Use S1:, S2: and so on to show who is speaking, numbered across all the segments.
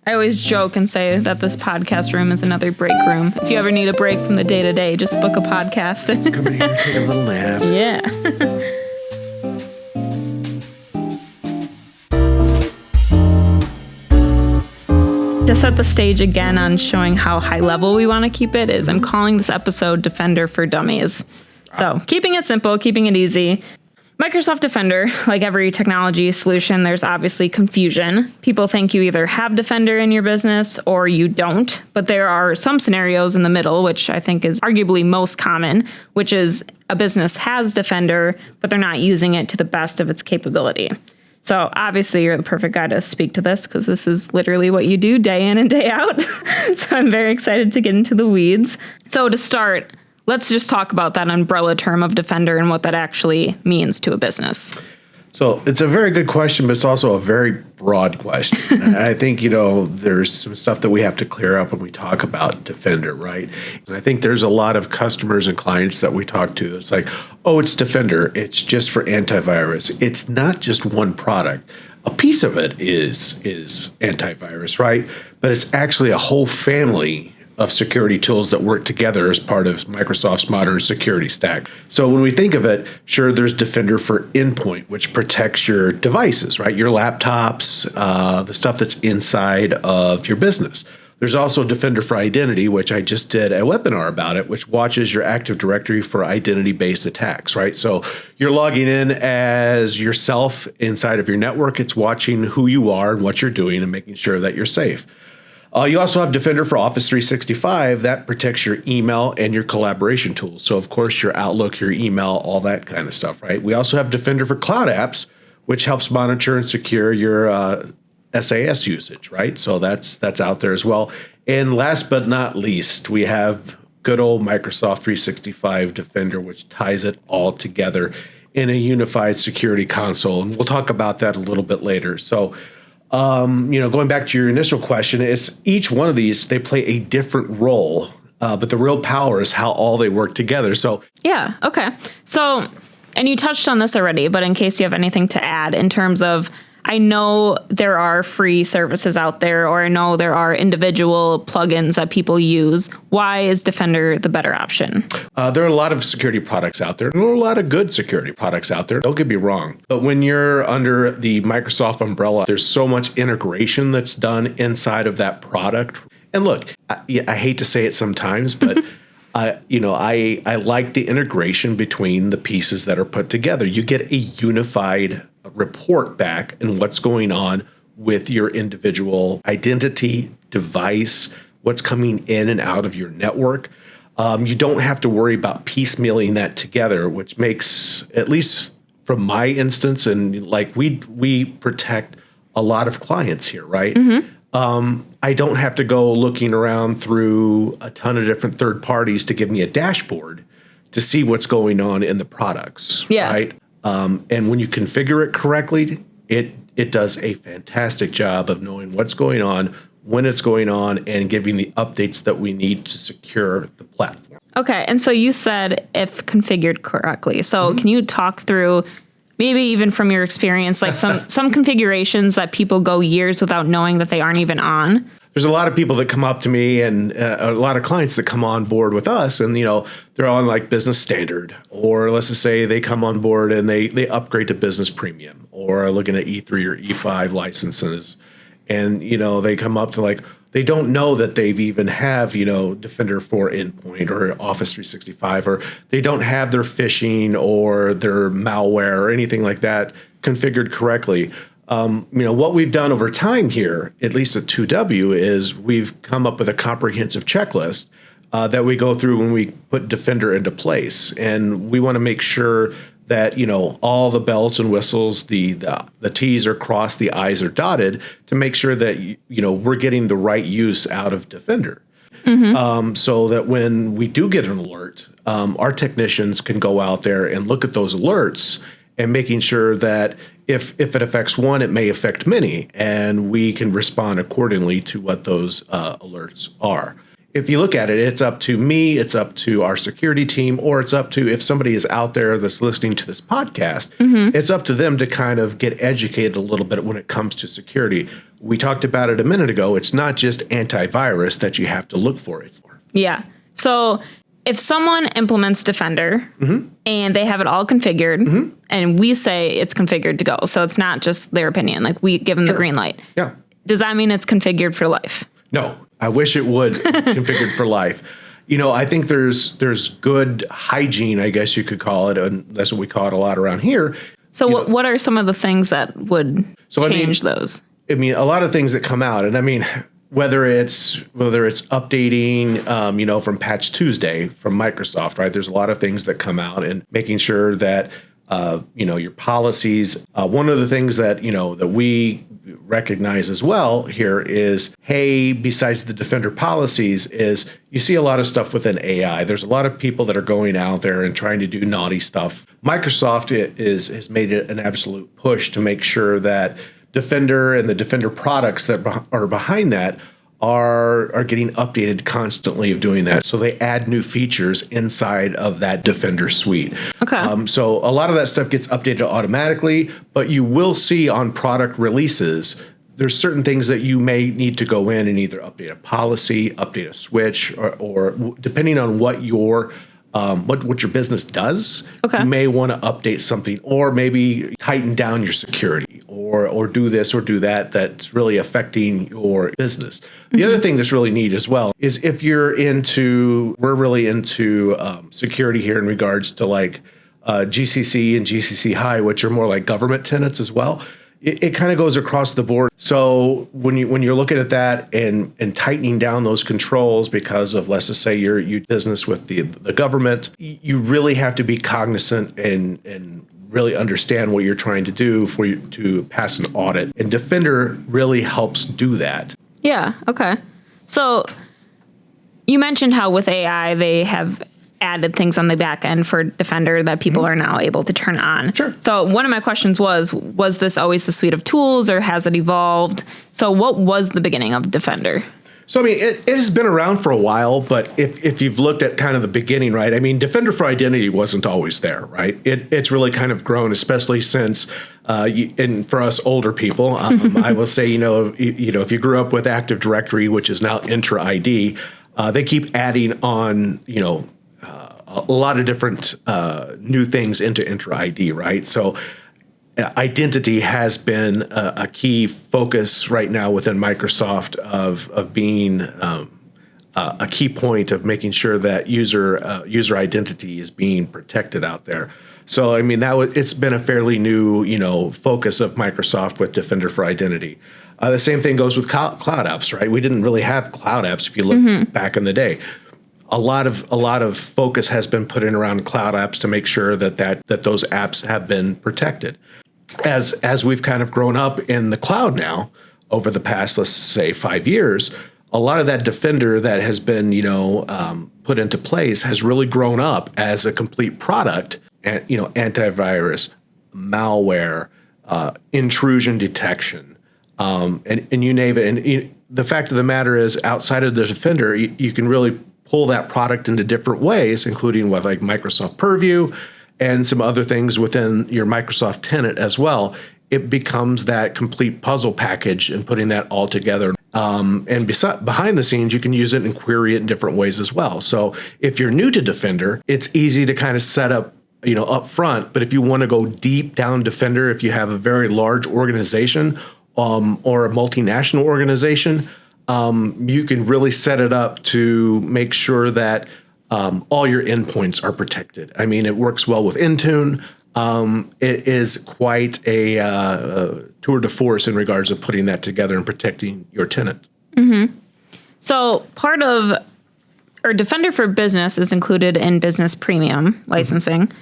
S1: I always joke and say that this podcast room is another break room. If you ever need a break from the day-to-day, just book a podcast.
S2: Come in here, take a little nap.
S1: Yeah. To set the stage again on showing how high level we want to keep it is I'm calling this episode Defender for Dummies. So keeping it simple, keeping it easy. Microsoft Defender, like every technology solution, there's obviously confusion. People think you either have Defender in your business or you don't, but there are some scenarios in the middle, which I think is arguably most common, which is a business has Defender, but they're not using it to the best of its capability. So obviously you're the perfect guy to speak to this because this is literally what you do day in and day out. So I'm very excited to get into the weeds. So to start, let's just talk about that umbrella term of Defender and what that actually means to a business.
S2: So it's a very good question, but it's also a very broad question. And I think, there's some stuff that we have to clear up when we talk about Defender, right? And I think there's a lot of customers and clients that we talk to. It's like, oh, it's Defender. It's just for antivirus. It's not just one product. A piece of it is antivirus, right? But it's actually a whole family of security tools that work together as part of Microsoft's modern security stack. So when we think of it, sure, there's Defender for Endpoint, which protects your devices, right? Your laptops, the stuff that's inside of your business. There's also Defender for Identity, which I just did a webinar about it, which watches your Active Directory for identity-based attacks, right? So you're logging in as yourself inside of your network. It's watching who you are and what you're doing and making sure that you're safe. You also have Defender for Office 365 that protects your email and your collaboration tools. So, of course, your Outlook, your email, all that kind of stuff, right? We also have Defender for Cloud Apps, which helps monitor and secure your SAS usage, right? So that's out there as well. And last but not least, we have good old Microsoft 365 Defender, which ties it all together in a unified security console. And we'll talk about that a little bit later. So, going back to your initial question, it's each one of these, they play a different role, but the real power is how all they work together. So
S1: yeah, okay. So, and you touched on this already, but in case you have anything to add in terms of, I know there are free services out there, or I know there are individual plugins that people use. Why is Defender the better option?
S2: There are a lot of security products out there. There are a lot of good security products out there. Don't get me wrong. But when you're under the Microsoft umbrella, there's so much integration that's done inside of that product. And look, I hate to say it sometimes, but I like the integration between the pieces that are put together. You get a unified report back and what's going on with your individual identity, device, what's coming in and out of your network. You don't have to worry about piecemealing that together, which makes, at least from my instance, and like we protect a lot of clients here, right? Mm-hmm. I don't have to go looking around through a ton of different third parties to give me a dashboard to see what's going on in the products, right? And when you configure it correctly, it does a fantastic job of knowing what's going on, when it's going on, and giving the updates that we need to secure the platform.
S1: Okay, and so you said if configured correctly. So Can you talk through, maybe even from your experience, like some configurations that people go years without knowing that they aren't even on?
S2: There's a lot of people that come up to me and a lot of clients that come on board with us and, they're on like business standard, or let's just say they come on board and they upgrade to business premium or are looking at E3 or E5 licenses. And, they come up to like, they don't know that they've even have, Defender for Endpoint or Office 365, or they don't have their phishing or their malware or anything like that configured correctly. What we've done over time here, at least at 2W, is we've come up with a comprehensive checklist that we go through when we put Defender into place. And we want to make sure that, all the bells and whistles, the T's are crossed, the I's are dotted to make sure that, we're getting the right use out of Defender. Mm-hmm. So that when we do get an alert, our technicians can go out there and look at those alerts and making sure that if it affects one, it may affect many, and we can respond accordingly to what those alerts are. If you look at it, it's up to me, it's up to our security team, or it's up to, if somebody is out there that's listening to this podcast, it's up to them to kind of get educated a little bit when it comes to security. we talked about it a minute ago. It's not just antivirus that you have to look for.
S1: Yeah. So if someone implements Defender and they have it all configured and we say it's configured to go, so it's not just their opinion, like we give them the green light.
S2: Yeah.
S1: Does that mean it's configured for life?
S2: No, I wish it would configured for life. I think there's good hygiene, I guess you could call it, and that's what we call it a lot around here.
S1: So what are some of the things that would change those?
S2: I mean, a lot of things that come out, and I mean, whether it's updating, from Patch Tuesday from Microsoft, right? There's a lot of things that come out, and making sure that your policies. One of the things that that we recognize as well here is, hey, besides the Defender policies, is you see a lot of stuff within AI. There's a lot of people that are going out there and trying to do naughty stuff. Microsoft has made it an absolute push to make sure that Defender and the Defender products that are behind that are getting updated constantly of doing that. So they add new features inside of that Defender suite.
S1: Okay.
S2: So a lot of that stuff gets updated automatically, but you will see on product releases, there's certain things that you may need to go in and either update a policy, update a switch, or depending on what your business does, you may want to update something, or maybe tighten down your security, or do this or do that that's really affecting your business. The other thing that's really neat as well is if we're really into security here in regards to like GCC and GCC High, which are more like government tenants as well. It kind of goes across the board. So when you're looking at that and tightening down those controls because of, let's just say, your business with the government, you really have to be cognizant and really understand what you're trying to do for you to pass an audit. And Defender really helps do that.
S1: Yeah. Okay. So you mentioned how with AI they have added things on the back end for Defender that people are now able to turn on.
S2: Sure.
S1: So one of my questions was this always the suite of tools, or has it evolved? So what was the beginning of Defender?
S2: So, I mean, it has been around for a while, but if you've looked at kind of the beginning, right? I mean, Defender for Identity wasn't always there, right? It's really kind of grown, especially since, and for us older people, I will say, if you grew up with Active Directory, which is now Intra ID, they keep adding on, a lot of different new things into Intra ID, right? So identity has been a key focus right now within Microsoft of being a key point of making sure that user identity is being protected out there. So I mean it's been a fairly new focus of Microsoft with Defender for Identity. The same thing goes with cloud apps, right? We didn't really have cloud apps if you look back in the day. A lot of focus has been put in around cloud apps to make sure that those apps have been protected. As we've kind of grown up in the cloud now over the past, let's say, 5 years, a lot of that Defender that has been put into place has really grown up as a complete product. And antivirus, malware, intrusion detection, and you name it. And the fact of the matter is, outside of the Defender, you can really pull that product into different ways, including like Microsoft Purview and some other things within your Microsoft tenant as well. It becomes that complete puzzle package and putting that all together. And behind the scenes, you can use it and query it in different ways as well. So if you're new to Defender, it's easy to kind of set up up front. But if you want to go deep down Defender, if you have a very large organization or a multinational organization, you can really set it up to make sure that all your endpoints are protected. I mean, it works well with Intune. It is quite a tour de force in regards of putting that together and protecting your tenant.
S1: Mm-hmm. So part of Defender for Business is included in Business Premium licensing.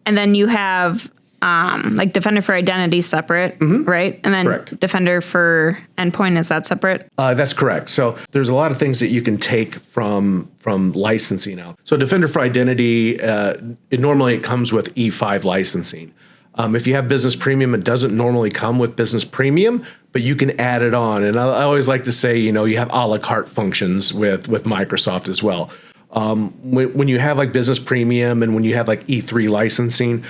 S1: And then you have like Defender for Identity separate, right? And then
S2: Correct.
S1: Defender for Endpoint, is that separate?
S2: That's correct. So there's a lot of things that you can take from licensing out. So Defender for Identity, it comes with E5 licensing. If you have Business Premium, it doesn't normally come with Business Premium, but you can add it on. And I always like to say, you have a la carte functions with Microsoft as well. When you have like Business Premium and when you have like E3 licensing,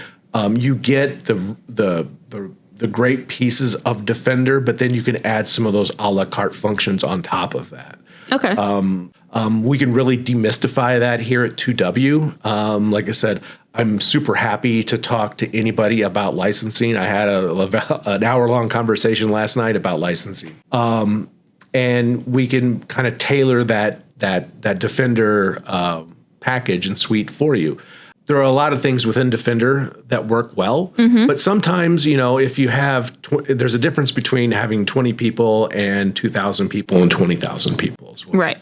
S2: you get the the great pieces of Defender, but then you can add some of those a la carte functions on top of that.
S1: Okay.
S2: We can really demystify that here at 2W. Like I said, I'm super happy to talk to anybody about licensing. I had an hour-long conversation last night about licensing. And we can kind of tailor that Defender package and suite for you. There are a lot of things within Defender that work well, but sometimes, if you have, there's a difference between having 20 people and 2,000 people and 20,000 people as well.
S1: Right.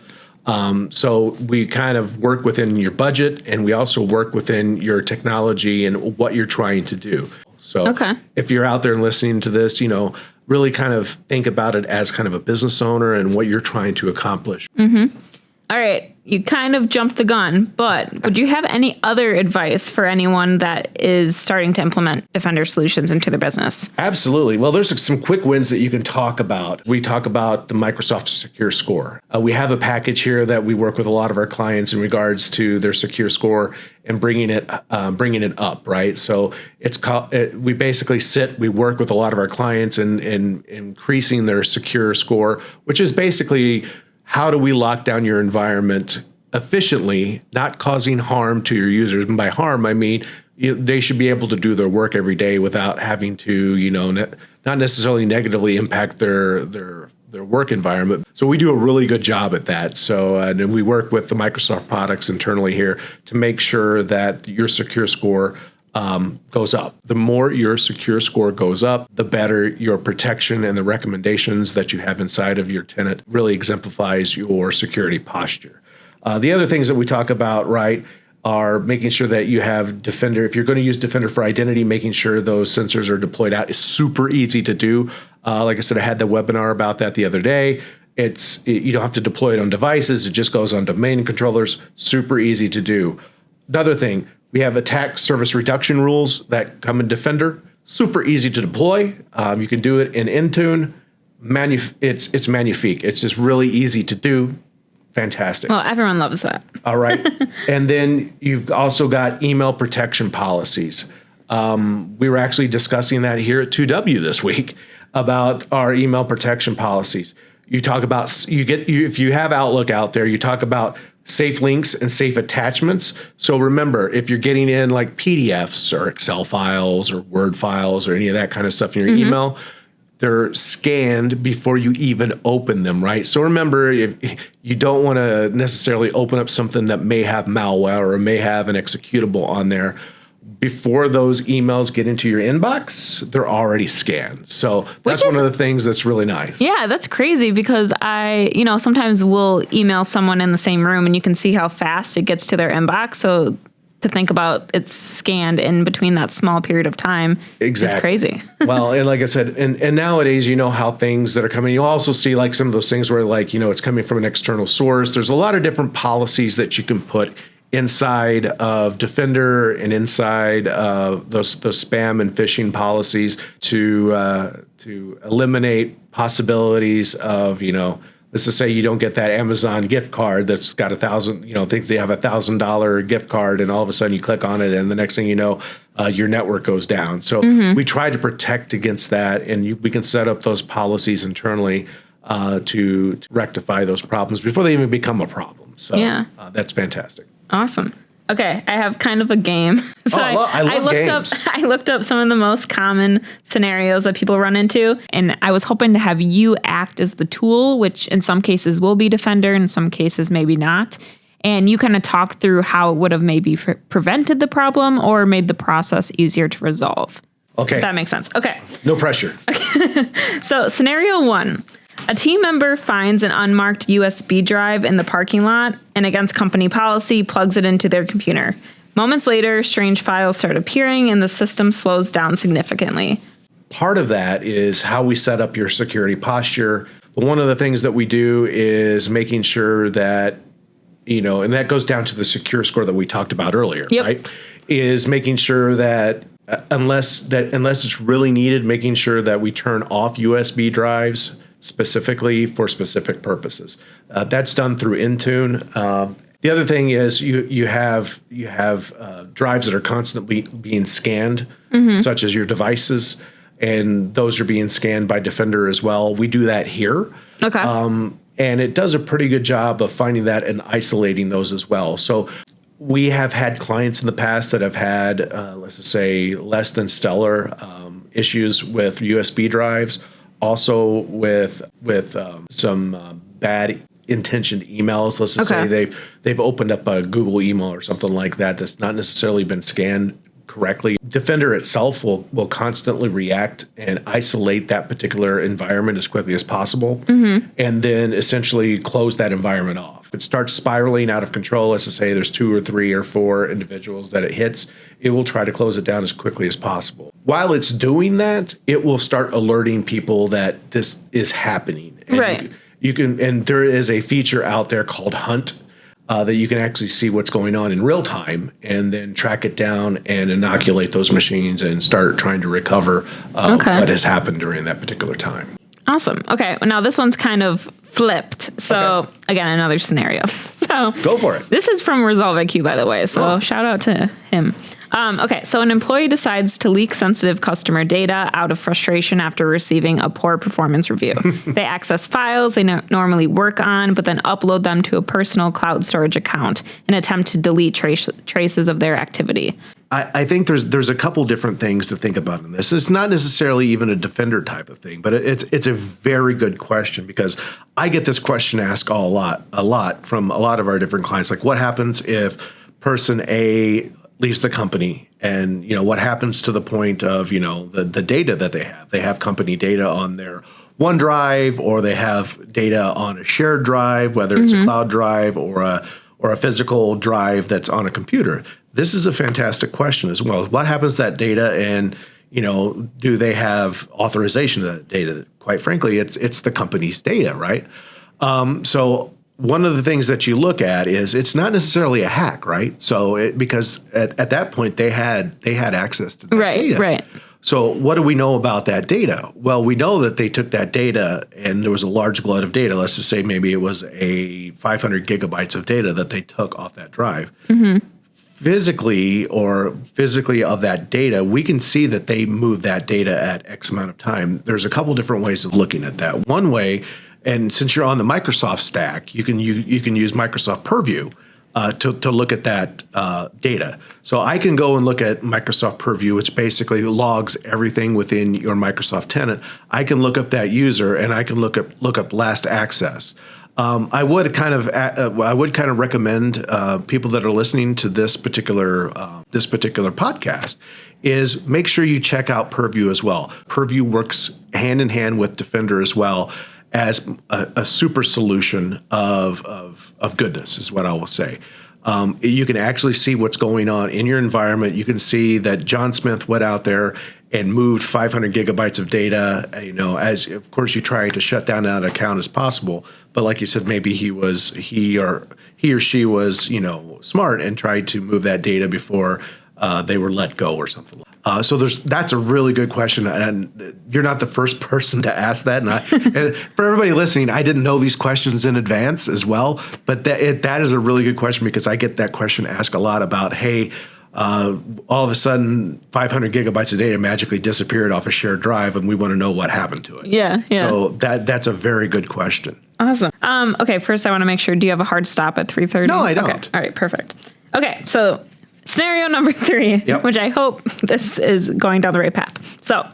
S2: So we kind of work within your budget, and we also work within your technology and what you're trying to do. So if you're out there and listening to this, really kind of think about it as kind of a business owner and what you're trying to accomplish.
S1: All right, you kind of jumped the gun, but would you have any other advice for anyone that is starting to implement Defender solutions into their business?
S2: Absolutely. Well, there's some quick wins that you can talk about. We talk about the Microsoft Secure Score. We have a package here that we work with a lot of our clients in regards to their Secure Score and bringing it up, right? So it's called, we basically we work with a lot of our clients in increasing their Secure Score, which is basically how do we lock down your environment efficiently, not causing harm to your users? And by harm, I mean they should be able to do their work every day without having to, not necessarily negatively impact their work environment. So we do a really good job at that. So and we work with the Microsoft products internally here to make sure that your Secure Score goes up. The more your Secure Score goes up, the better your protection and the recommendations that you have inside of your tenant really exemplifies your security posture. The other things that we talk about, right, are making sure that you have Defender. If you're going to use Defender for identity, making sure those sensors are deployed out is super easy to do. Like I said, I had the webinar about that the other day. You don't have to deploy it on devices. It just goes on domain controllers. Super easy to do. Another thing, we have attack surface reduction rules that come in Defender. Super easy to deploy. You can do it in Intune. It's magnifique. It's just really easy to do. Fantastic.
S1: Well, everyone loves that.
S2: All right. And then you've also got email protection policies. We were actually discussing that here at 2W this week about our email protection policies. You talk about, if you have Outlook out there, you talk about safe links and safe attachments. So remember, if you're getting in like PDFs or Excel files or Word files or any of that kind of stuff in your email, they're scanned before you even open them, right? So remember, if you don't want to necessarily open up something that may have malware or may have an executable on there, before those emails get into your inbox, they're already scanned. So that's one of the things that's really nice.
S1: Yeah, that's crazy because sometimes we'll email someone in the same room and you can see how fast it gets to their inbox. So to think about it's scanned in between that small period of time is crazy.
S2: Well, and like I said, and nowadays, how things that are coming, you'll also see like some of those things where it's coming from an external source. There's a lot of different policies that you can put inside of Defender and inside those spam and phishing policies to eliminate possibilities of, let's just say you don't get that Amazon gift card that's got think they have $1,000 gift card, and all of a sudden you click on it and the next thing you know, your network goes down. So we try to protect against that, and we can set up those policies internally to rectify those problems before they even become a problem. So that's fantastic.
S1: Awesome. Okay, I have kind of a game. So
S2: I love games.
S1: I looked up some of the most common scenarios that people run into, and I was hoping to have you act as the tool, which in some cases will be Defender, in some cases maybe not. And you kind of talk through how it would have maybe prevented the problem or made the process easier to resolve.
S2: Okay.
S1: If that makes sense. Okay.
S2: No pressure.
S1: So scenario 1. A team member finds an unmarked USB drive in the parking lot and, against company policy, plugs it into their computer. Moments later, strange files start appearing and the system slows down significantly.
S2: Part of that is how we set up your security posture. But one of the things that we do is making sure that, and that goes down to the Secure Score that we talked about earlier, right? Is making sure that unless it's really needed, making sure that we turn off USB drives specifically for specific purposes. That's done through Intune. The other thing is you have drives that are constantly being scanned, such as your devices. and those are being scanned by Defender as well. We do that here.
S1: Okay.
S2: And it does a pretty good job of finding that and isolating those as well. So we have had clients in the past that have had, let's just say, less than stellar issues with USB drives, also with some bad intentioned emails. Let's just say they've opened up a Google email or something like that that's not necessarily been scanned correctly. Defender itself will constantly react and isolate that particular environment as quickly as possible, and then essentially close that environment off. If it starts spiraling out of control, let's just say there's 2 or 3 or 4 individuals that it hits, it will try to close it down as quickly as possible. While it's doing that, it will start alerting people that this is happening. And
S1: right.
S2: You can, and there is a feature out there called Hunt, that you can actually see what's going on in real time and then track it down and inoculate those machines and start trying to recover what has happened during that particular time.
S1: Awesome. Okay. Well, now this one's kind of flipped. So again, another scenario. So
S2: go for it.
S1: This is from Resolve IQ, by the way. So shout out to him. Okay. So an employee decides to leak sensitive customer data out of frustration after receiving a poor performance review. They access files they normally work on, but then upload them to a personal cloud storage account in an attempt to delete traces of their activity.
S2: I think there's a couple different things to think about in this. It's not necessarily even a Defender type of thing, but it's a very good question, because I get this question asked a lot from a lot of our different clients. Like, what happens if person A leaves the company, and what happens to the point of the data that they have? They have company data on their OneDrive, or they have data on a shared drive, whether it's a cloud drive or a physical drive that's on a computer. This is a fantastic question as well. What happens to that data, and do they have authorization of that data? Quite frankly, it's the company's data, right? So one of the things that you look at is it's not necessarily a hack, right? So because at that point they had access to that data. Right. So what do we know about that data? Well, we know that they took that data and there was a large glut of data. Let's just say maybe it was a 500 gigabytes of data that they took off that drive. Physically of that data, we can see that they moved that data at X amount of time. There's a couple different ways of looking at that. One way, and since you're on the Microsoft stack, you can use Microsoft Purview to look at that data. So I can go and look at Microsoft Purview, which basically logs everything within your Microsoft tenant. I can look up that user, and I can look up last access. I would kind of recommend people that are listening to this particular podcast is make sure you check out Purview as well. Purview works hand in hand with Defender as well as a super solution of goodness, is what I will say. You can actually see what's going on in your environment. You can see that John Smith went out there and moved 500 gigabytes of data, as of course you try to shut down that account as possible. But like you said, maybe he or she was, smart and tried to move that data before they were let go or something. So that's a really good question, and you're not the first person to ask that. And for everybody listening, I didn't know these questions in advance as well, but that is a really good question, because I get that question asked a lot about, hey, all of a sudden 500 gigabytes of data magically disappeared off a shared drive, and we want to know what happened to it. Yeah. So that's a very good question.
S1: Awesome. Okay, first I want to make sure, do you have a hard stop at 3:30?
S2: No, I don't.
S1: Okay. All right, perfect. Okay, so scenario number 3, which I hope this is going down the right path. So,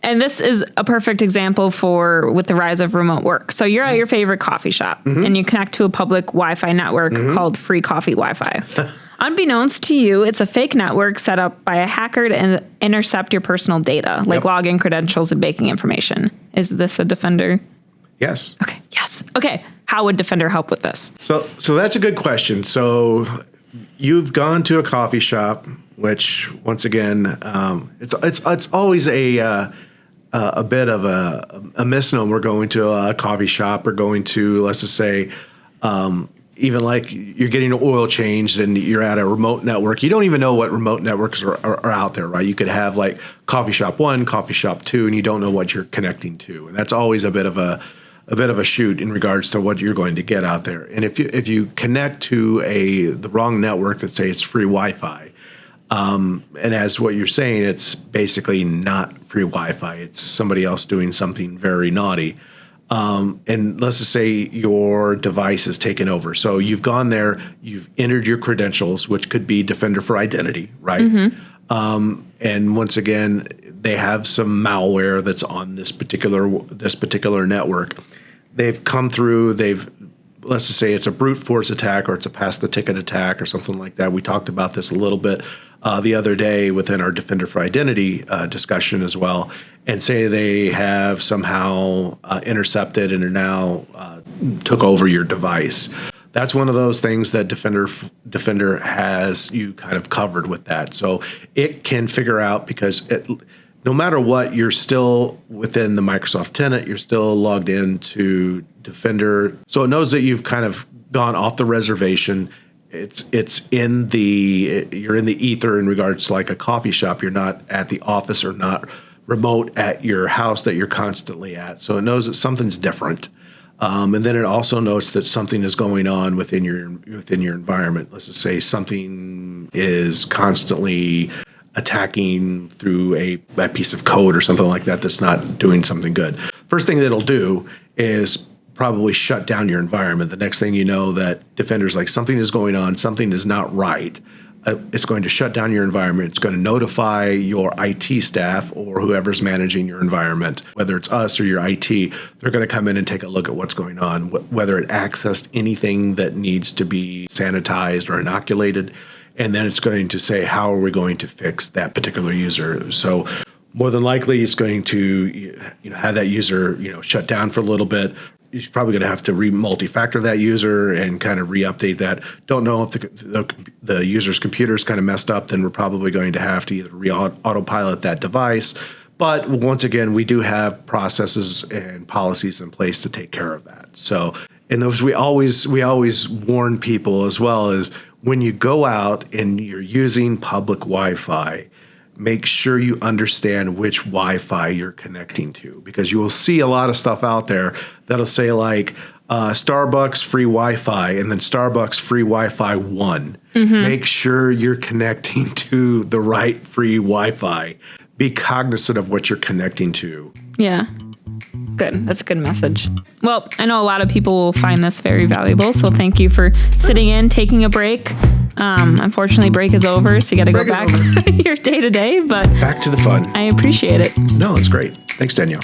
S1: and this is a perfect example with the rise of remote work. So you're at your favorite coffee shop and you connect to a public Wi-Fi network called Free Coffee Wi-Fi. Unbeknownst to you, it's a fake network set up by a hacker to intercept your personal data, like login credentials and banking information. Is this a Defender?
S2: Yes.
S1: Okay. Yes. Okay. How would Defender help with this?
S2: So that's a good question. So you've gone to a coffee shop, which once again, it's always a bit of a misnomer going to a coffee shop, or going to, let's just say, even like you're getting an oil changed and you're at a remote network. You don't even know what remote networks are out there, right? You could have like coffee shop 1, coffee shop 2, and you don't know what you're connecting to. And that's always a bit of a shoot in regards to what you're going to get out there. And if you connect to the wrong network that say it's free Wi-Fi, And as what you're saying, it's basically not free Wi-Fi. It's somebody else doing something very naughty. And let's just say your device is taken over. So you've gone there, you've entered your credentials, which could be Defender for Identity, right? And once again, they have some malware that's on this particular network. They've come through. Let's just say it's a brute force attack or it's a pass the ticket attack or something like that. We talked about this a little bit the other day within our Defender for Identity discussion as well. And say they have somehow intercepted and are now took over your device. That's one of those things that Defender has you kind of covered with that. So it can figure out, because no matter what, you're still within the Microsoft tenant. You're still logged into Defender. So it knows that you've kind of gone off the reservation. You're in the ether in regards to like a coffee shop. You're not at the office or not remote at your house that you're constantly at. So it knows that something's different. And then it also notes that something is going on within your environment. Let's just say something is constantly attacking through a piece of code or something like that that's not doing something good. First thing that it'll do is probably shut down your environment. The next thing you know, that Defender's like, something is going on, something is not right. It's going to shut down your environment. It's going to notify your IT staff or whoever's managing your environment, whether it's us or your IT. They're going to come in and take a look at what's going on, whether it accessed anything that needs to be sanitized or inoculated. And then it's going to say, how are we going to fix that particular user? So more than likely, it's going to have that user shut down for a little bit. You're probably going to have to multi-factor that user and kind of re-update that. Don't know if the user's computer is kind of messed up, then we're probably going to have to either autopilot that device. But once again, we do have processes and policies in place to take care of that. So, and those we always warn people as well, is when you go out and you're using public Wi-Fi, make sure you understand which Wi-Fi you're connecting to, because you will see a lot of stuff out there that'll say like Starbucks free Wi-Fi and then Starbucks free Wi-Fi 1. Make sure you're connecting to the right free Wi-Fi. Be cognizant of what you're connecting to.
S1: Yeah. Good. That's a good message. Well, I know a lot of people will find this very valuable, so thank you for sitting in, taking a break. Unfortunately, break is over, so you got to go back to your day-to-day, but
S2: back to the fun.
S1: I appreciate it.
S2: No, it's great. Thanks, Danielle.